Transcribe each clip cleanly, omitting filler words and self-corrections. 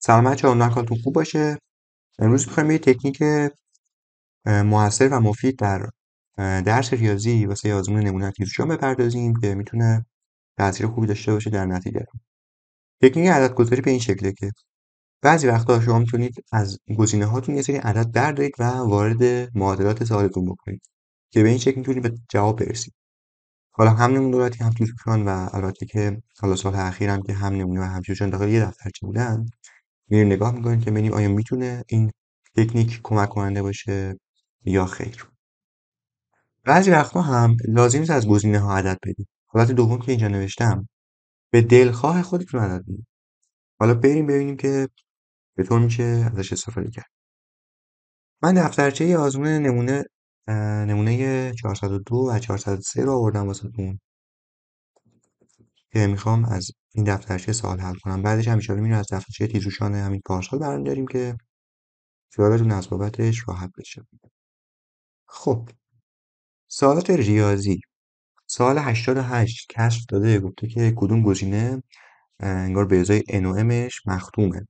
سلام بچه‌ها، امیدوارم حالتون خوب باشه. امروز می‌خوایم یه تکنیک موثر و مفید در درس ریاضی واسه آزمون نمونه نتیجه‌شان بپردازیم که میتونه تاثیر خوبی داشته باشه در نتیجه. تکنیک عدد گذاری به این شکله که بعضی وقتا شما میتونید از گزینه هاتون یه سری عدد بردارید و وارد معادلات سوالتون بکنید که به این شکل میتونید به جواب برسید. حالا هم نمونه دولتی هم تیزوشان و البته که حالا سال اخیرم که هم نمونه و هم تیزوشان داخل یه دفترچه بودن، میریم نگاه میکنیم که ببینیم آیا میتونه این تکنیک کمک کننده باشه یا خیر. بعضی وقتا هم لازم نیست از گزینه ها عدد بدیم. حالت دوم که اینجا نوشتم، به دلخواه خودتون عدد بدید. حالا بریم ببینیم که چطور میشه ازش استفاده کرد. من دفترچه آزمون نمونه 402 و 403 رو آوردم واسهتون که میخوام از این دفترچه سوال حل کنم. بعدش هم ان میریم از دفترچه تیزوشان همین پارسال برمی داریم که خیالتون از بابتش راحت بشه. خب، سوالات ریاضی. سوال 88 کشف داده، گفته که کدوم گزینه انگار به ازای n و mش مختومه.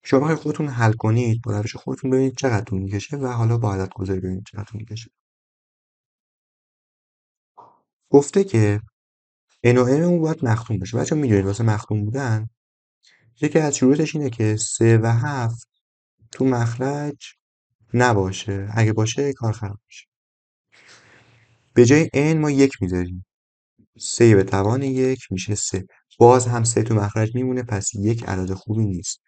شما بخواید خودتون حل کنید با روش خودتون ببینید چقدر طول میکشه و حالا با عدد گذاری ببینید چقدر طول میکشه. گفته که n و m اون باید مختوم باشه. بچه‌ها میدونید واسه مختوم بودن یکی از شروطش اینه که 3 و 7 تو مخرج نباشه. اگه باشه کار خراب میشه. به جای n ما یک میذاریم. 3 به توان یک میشه 3. باز هم 3 تو مخرج میمونه، پس یک عدد خوبی نیست.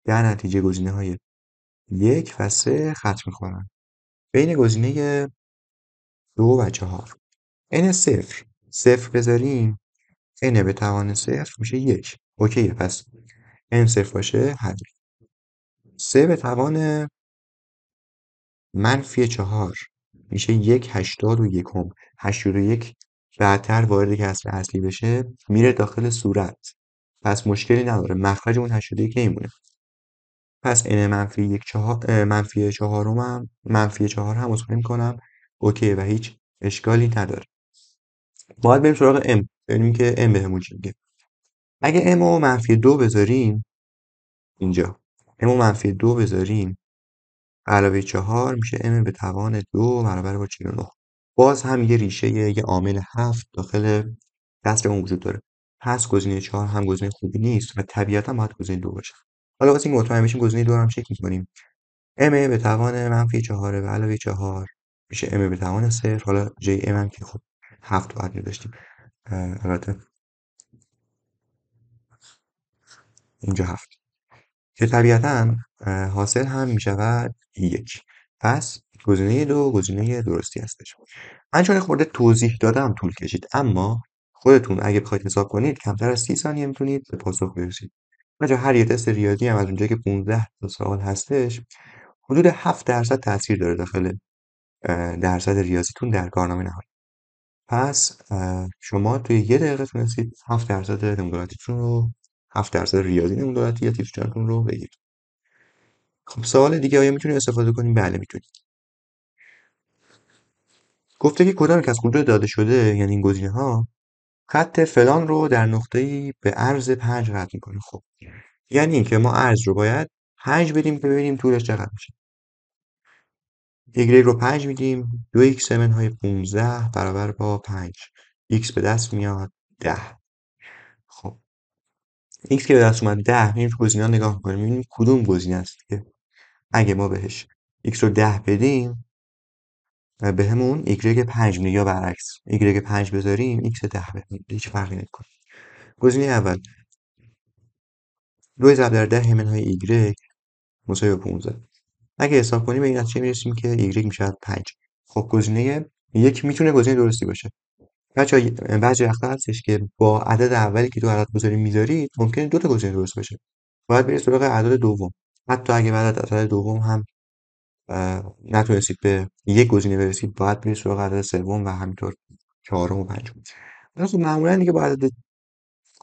در نتیجه گزینه های 1 و 3 خط میخورن. بین گزینه 2 و 4 n صفر صفر بذاریم n به توان صفر میشه 1. اوکیه، پس n صفر باشه حل. 3 به توان -4 میشه 1/81. 81 بعدتر وارد کسر اصلی بشه میره داخل صورت، پس مشکلی نداره، مخرج اون 81 نمیمونه. پس n منفی یک چهار منفی چهارم هم منفی 4 هم عذرخواهی میکنم اوکی و هیچ اشکالی نداره. باید بریم سراغ m ببینیم که m بهمون چی میگه. اگه m رو -2 بذاریم اینجا، m رو -2 بذاریم علاوه 4 میشه m به توان 2 برابر با 49. باز هم یه ریشه یه عامل 7 داخل کسرمون وجود داره. پس گزینه 4 هم گزینه خوبی نیست و طبیعتا باید گزینه 2 باشه. حالا واسه اینکه مطمئن بشیم گزینه 2 رو هم چک می‌کنیم. m به توان -4 و علاوه 4 میشه m به توان 0. حالا جای m هم که خب 7 باید می‌ذاشتیم. البته اینجا 7 که طبیعتا حاصل هم میشود 1. پس گزینه 2 گزینه درستی هستش. من چون خورده توضیح دادم طول کشید، اما خودتون اگه بخواید حساب کنید کمتر از 30 ثانیه میتونید به پاسخ برسید. بچه هر یه تست ریاضی هم از اونجایی که 15 تا سوال هستش حدود 7% تاثیر داره داخل درصد ریاضیتون در کارنامه نهایی. پس شما توی یه دقیقه تونستید 7% نموداراتیتون رو 7% ریاضی نموداراتی یا تیپچارتون رو بگیرید. خب سوال دیگه آیا میتونید استفاده کنیم؟ بله میتونید. گفته که کدام یک از خطوط داده شده یعنی این گزینه ها خط فلان رو در نقطه‌ای به عرض 5 قطع میکنه. خب یعنی اینکه ما عرض رو باید 5 بدیم که ببینیم طولش چقدر میشه. y رو 5 میدیم 2x منهای 15 برابر با 5. x به دست میاد 10. خب x که به دست اومد 10 میریم تو گزینه‌ها نگاه میکنیم میبینیم کدوم گزینه است که اگه ما بهش x رو 10 بدیم به همون y 5 میده یا برعکس y 5 بذاریم x 10 بدیم، هیچ فرقی نمیکنه. گزینه اول 2 ضرب در 10 منهای y مساوی به 15. اگه حساب کنیم به این نتیجه میرسیم که y میشه 5. خب گزینه یک میتونه گزینه درستی باشه. بچه‌ها بعضی وقتا هستش که با عدد اولی که تو عدد گذاری میذارید ممکنه دو تا گزینه درست باشه. باید برید سراغ عدد دوم. حتی اگه بعد از عدد دوم هم نتونستید به یک گزینه برسید باید برید سراغ عدد سوم و همینطور چهارم و پنجم. ولی خب معمولا دیگه با عدد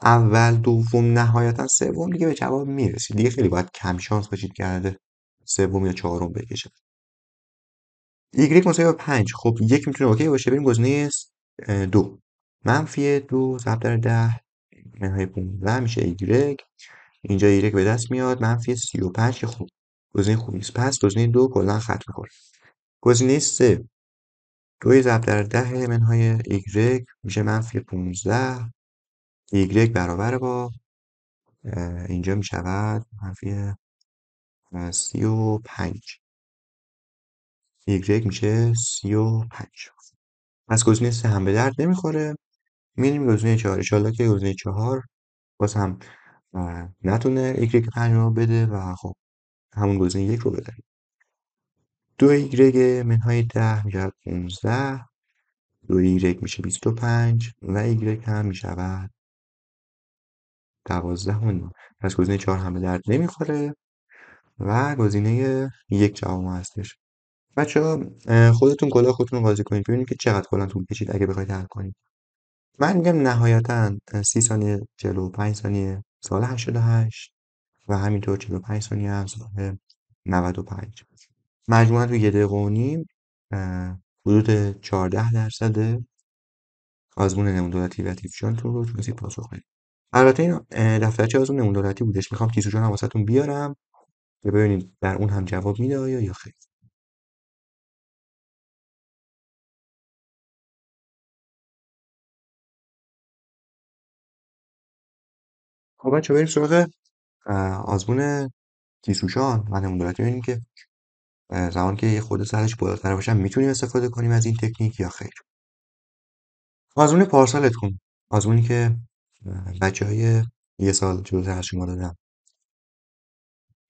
اول دوم نهایتا سوم دیگه به جواب میرسید. دیگه خیلی باید کم شانس باشید که عدد سوم یا چهارم بکشه. y مساوی با 5. خب یک میتونه اوکی باشه. بریم گزینه 2 -2 ضرب در 10 منهای 15 میشه y اینجا ایگرگ به دست میاد -35 که خوب گزینه خوبی نیست. پس گزینه 2 کلا خط میخوره. گزینه 3 2 ضرب در 10 منهای ایگرگ میشه -15. ایگرگ برابر با اینجا میشود -35. ایگرگ میشه 35. پس گزینه 3 هم به درد نمیخوره. میریم گزینه 4. انشالله که گزینه 4 باز هم نتونه ایگرگ 5 رو بده و خب همون گزینه 1 رو بده. 2 ایگرگ منهای 10 میشود 15. 2 ایگرگ میشه 25 و ایگرگ هم میشود 12. پس گزینه 4 هم به درد نمیخوره و گزینه 1 جواب ما هستش. بچه‌ها خودتون کلا خودتون رو قاضی کنید ببینید که چقدر کلا طول کشید اگه بخواید حل کنید. من میگم نهایتا 30 ثانیه 45 ثانیه سال 88 و همینطور 45 ثانیه هم سال 95. مجموعاً تو 1 دقیقه و نیم حدود 14% آزمون نمونه دولتی و تیتروشانتون رو تونستید پاسخ بدید. البته این دفترچه آزمون نمونه دولتی بودش. میخوام تیتروشان هم واسهتون بیارم که ببینید در اون هم جواب میده یا خیر. خب بچه‌ها بریم سراغ آزمون تیتروشان و نمونه دولتی. ببینیم که زمانی که یه خورده سرش بالاتر باشه میتونیم استفاده کنیم از این تکنیک یا خیر. آزمون پارسالتون، آزمونی که بچه‌های یه سال جلوتر از شما دادن،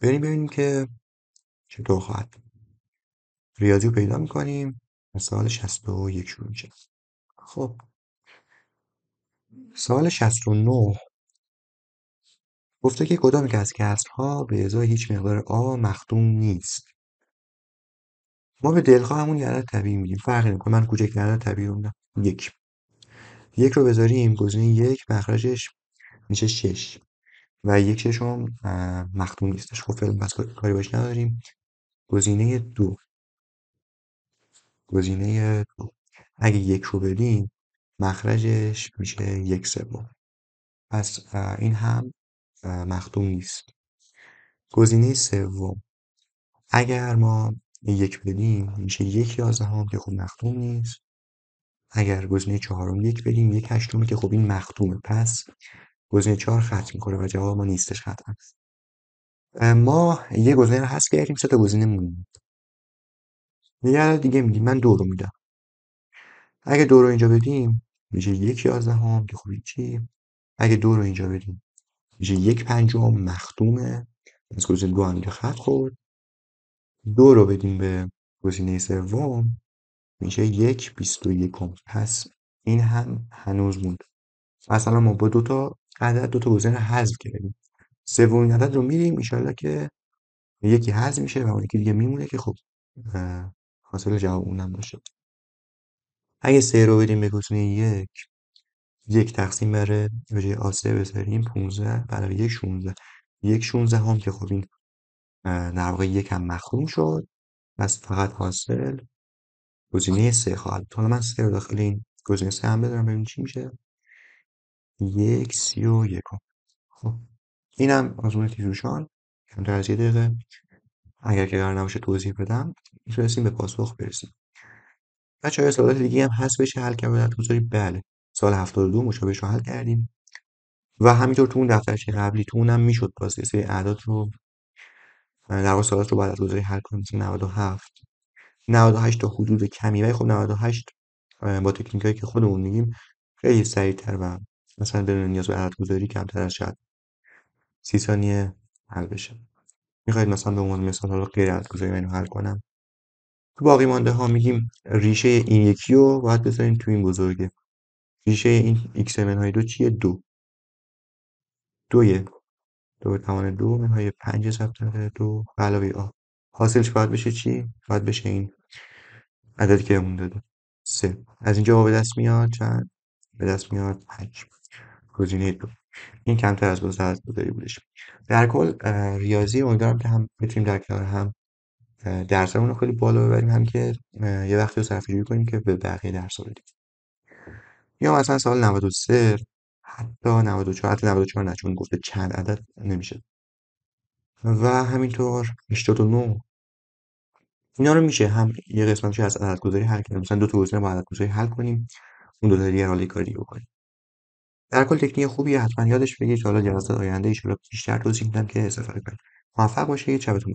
بریم ببینیم که چطور خواهد بود. ریاضی رو پیدا میکنیم و سال 61 شروع میشه. خب سال 69 گفته که کدام یک از کسرها به ازای هیچ مقدار آ مختوم نیست. ما به دلخواه همون عدد طبیعی میدیم، فرقی نمیکنه. من کوچکترین عدد طبیعی رو میدم 1. 1 رو بذاریم گزینه 1 مخرجش میشه 6 و 1/6 مختوم نیستش. خب فعلا بس کاری باش نداریم. گزینه 2 گزینه 2 اگه 1 رو بدیم مخرجش میشه 1/3. پس این هم مختوم نیست. گزینه 3 اگر ما 1 بدیم میشه 1/11 که خب مختوم نیست. اگر گزینه 4 1 بدیم 1/8 که خب این مختومه. پس گزینه 4 خط میکنه و جواب ما نیستش قطعا. ما یه گزینه رو حذف کردیم 3 تا گزینه مونده. یه عدد دیگه میدیم. من 2 رو میدم. اگه 2 رو اینجا بدیم میشه 1/11 که خب هیچی. اگه 2 رو اینجا بدیم میشه 1/5 مختومه. پس گزینه 2 هم اینجا خط خورد. 2 رو بدیم به گزینه 3 میشه 1/21. پس این هم هنوز موند. پس الان ما با 2 تا عدد 2 تا گزینه رو حذف کردیم. سومین عدد رو میریم ایشالله که یکی حذف میشه و اون یکی دیگه میمونه که خب حاصل جواب اونم باشه. اگه 3 رو بدیم به گزینه 1 1 تقسیم بر به جای آ3 بذاریم 15 برای 1 16. 1/16 که خب این در واقع 1 هم مخروم شد. پس فقط حاصل گزینه 3 خواهد بود. حالا من 3 رو داخل این گزینه 3 هم بذارم ببینیم چی میشه. 1/31. خب اینم آزمون تیتروشان کمتر از 1 دقیقه. اگر که قرار نباشه توضیح بدم میتونستیم به پاسخ برسیم. بچه های سوالات دیگه هم هست بشه حل کرد گذاری؟ بله سال 72 مشابهش رو حل کردیم و همینطور تو اون دفترچه قبلی تو اونم میشد باز یه سری اعداد رو در واقع سوالات رو بعد از گذاری حل کنیم. مثل 97 98 تا حدود کمی ولی خب 98 با تکنیکایی که خودمون میگیم خیلی سریعتر و مثلا بدون نیاز به عدد گذاری کمتر از شاید 30 ثانیه حل بشه. میخواید مثلا به عنوان مثال حالا غیر عدد گذاری من حل کنم؟ تو باقی مانده ها میگیم ریشه این یکی رو باید بذاریم تو این بزرگه. ریشه این x منهای 2 چیه؟ 2. 2 2 توان 2 منهای 5 ضرب در 2 به علاوه آ. حاصلش باید بشه چی؟ باید بشه این عددی که بهمون داده 3. از اینجا ما به دست میاد چند؟ به دست میاد 5. گزینه 2. این کمتر از عدد گذاری بودش. در کل ریاضی امیدوارم که هم بتونیم در کنار هم درسمون رو خیلی بالا ببریم، هم که یه وقتی رو صرفه‌جویی کنیم که به بقیه درس‌ها بدیم. یا مثلا سال 93 حتی 94، حتی 94 نه، چون گفته چند عدد نمیشه. و همینطور 89. اینا رو میشه هم یه قسمتش از عددگذاری حل کنیم، مثلا دو تا گزینه با عددگذاری حل کنیم، اون دو تا دیگه حالا کاری بکنیم. در کل تکنیک خوبیه، حتما یادش بگیر که حالا جلسات آینده ایشالا بیشتر توضیح میدم که استفاده کنید. موفق باشید، شبتون